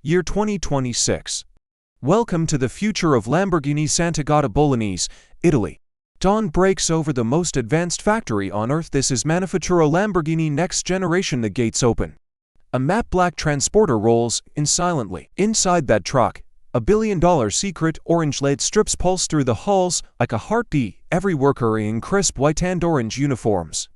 Year 2026. Welcome to the future of Lamborghini Sant'Agata Bolognese, Italy. Dawn breaks over the most advanced factory on earth. This is Manifattura Lamborghini Next Generation. The gates open. A matte black transporter rolls in silently. Inside that truck, a billion-dollar secret orange LED strips pulse through the halls like a heartbeat, every worker in crisp white and orange uniforms.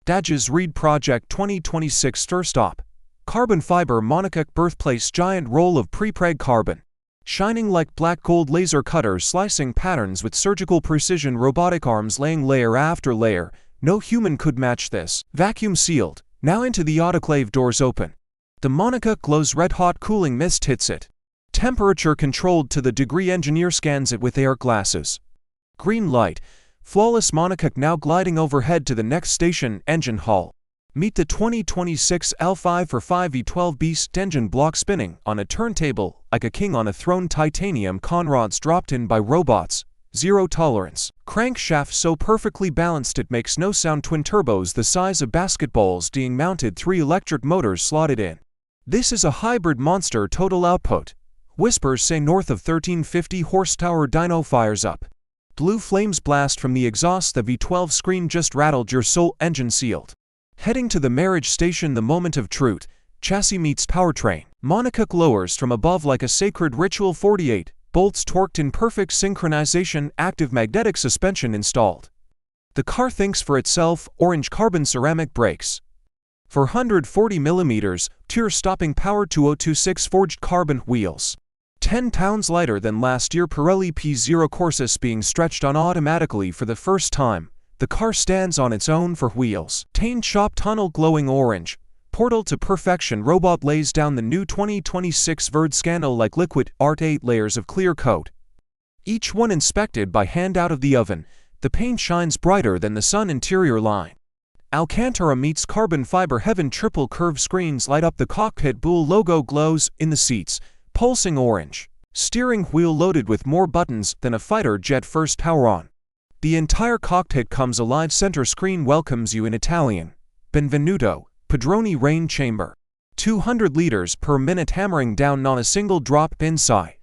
Badges read Project 2026 Stir Stop. Carbon fiber monocoque birthplace giant roll of prepreg carbon. Shining like black gold laser cutters slicing patterns with surgical precision, robotic arms laying layer after layer. No human could match this. Vacuum sealed. Now into the autoclave, doors open. The monocoque glows red hot, cooling mist hits it. Temperature controlled to the degree, engineer scans it with air glasses. Green light. Flawless monocoque now gliding overhead to the next station, engine hall. Meet the 2026 L5x5 V12 beast engine block spinning on a turntable like a king on a throne. Titanium conrods dropped in by robots. Zero tolerance. Crankshaft so perfectly balanced it makes no sound. Twin turbos the size of basketballs being mounted. 3 electric motors slotted in. This is a hybrid monster. Total output, whispers say, north of 1350 horsepower. Dyno fires up. Blue flames blast from the exhaust. The V12 screen just rattled your soul. Engine sealed. Heading to the marriage station, the moment of truth. Chassis meets powertrain. Monocoque lowers from above like a sacred ritual. 48 bolts torqued in perfect synchronization. Active magnetic suspension installed. The car thinks for itself. Orange carbon ceramic brakes. 440 mm, tear stopping power. 2026 forged carbon wheels. 10 pounds lighter than last year. Pirelli P0 Corsis being stretched on automatically for the first time. The car stands on its own for wheels. Paint shop tunnel glowing orange. Portal to perfection. Robot lays down the new 2026 Verde Scandal like liquid art. 8 layers of clear coat. Each one inspected by hand out of the oven. The paint shines brighter than the sun. Interior line. Alcantara meets carbon fiber heaven. Triple curved screens light up the cockpit. Bull logo glows in the seats. Pulsing orange. Steering wheel loaded with more buttons than a fighter jet. First power on. The entire cockpit comes alive. Center screen welcomes you in Italian. Benvenuto, Padroni. Rain chamber. 200 liters per minute hammering down, not a single drop inside.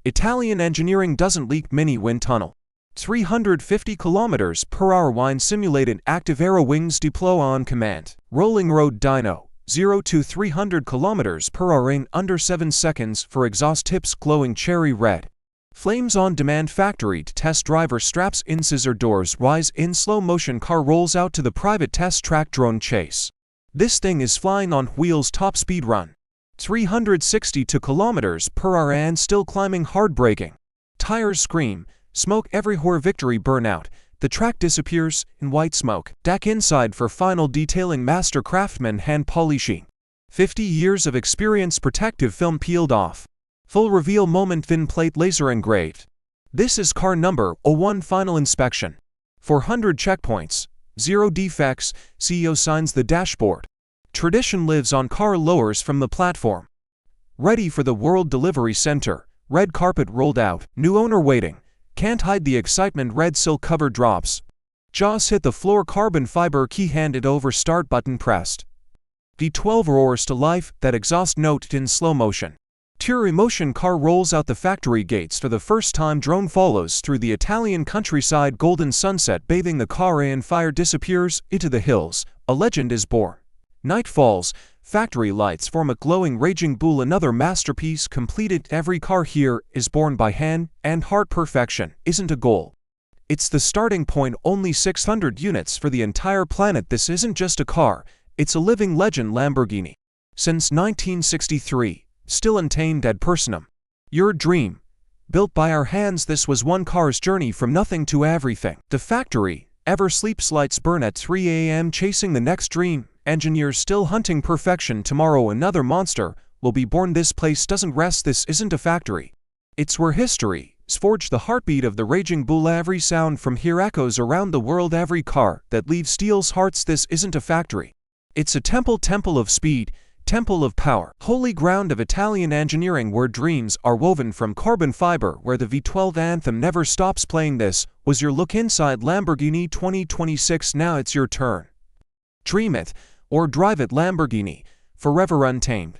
Italian engineering doesn't leak. Mini wind tunnel. 350 kilometers per hour. Wind simulated. Active aero wings deploy on command. Rolling road dyno. 0 to 300 kilometers per hour in under 7 seconds for exhaust tips glowing cherry red. Flames on demand. Factory to test. Driver straps in. Scissor doors rise in slow motion. Car rolls out to the private test track. Drone chase. This thing is flying on wheels. Top speed run. 362 kilometers per hour and still climbing. Hard braking. Tires scream. Smoke everywhere. Victory burnout. The track disappears in white smoke. Deck inside for final detailing. Master craftsman hand polishing. 50 years of experience. Protective film peeled off. Full reveal moment. VIN plate laser engraved. This is car number 01. Final inspection. 400 checkpoints. 0 defects. CEO signs the dashboard. Tradition lives on. Car lowers from the platform. Ready for the world delivery center. Red carpet rolled out. New owner waiting. Can't hide the excitement. Red silk cover drops. Jaws hit the floor. Carbon fiber key handed over. Start button pressed. V12 roars to life. That exhaust note in slow motion. Pure emotion. Car rolls out the factory gates for the first time. Drone follows through the Italian countryside. Golden sunset bathing the car and fire disappears into the hills. A legend is born. Night falls. Factory lights form a glowing raging bull. Another masterpiece completed. Every car here is born by hand and heart. Perfection isn't a goal. It's the starting point. Only 600 units for the entire planet. This isn't just a car. It's a living legend. Lamborghini. Since 1963. Still untamed ad personam. Your dream. Built by our hands. This was one car's journey from nothing to everything. The factory ever sleeps. Lights burn at 3 a.m. chasing the next dream. Engineers still hunting perfection. Tomorrow another monster will be born. This place doesn't rest. This isn't a factory. It's where history is forged. The heartbeat of the raging bull. Every sound from here echoes around the world. Every car that leaves steals hearts. This isn't a factory. It's a temple. Temple of speed. Temple of power. Holy ground of Italian engineering where dreams are woven from carbon fiber. Where the V12 anthem never stops playing. This was your look inside Lamborghini 2026. Now it's your turn. Dream it or drive it. Lamborghini, forever untamed.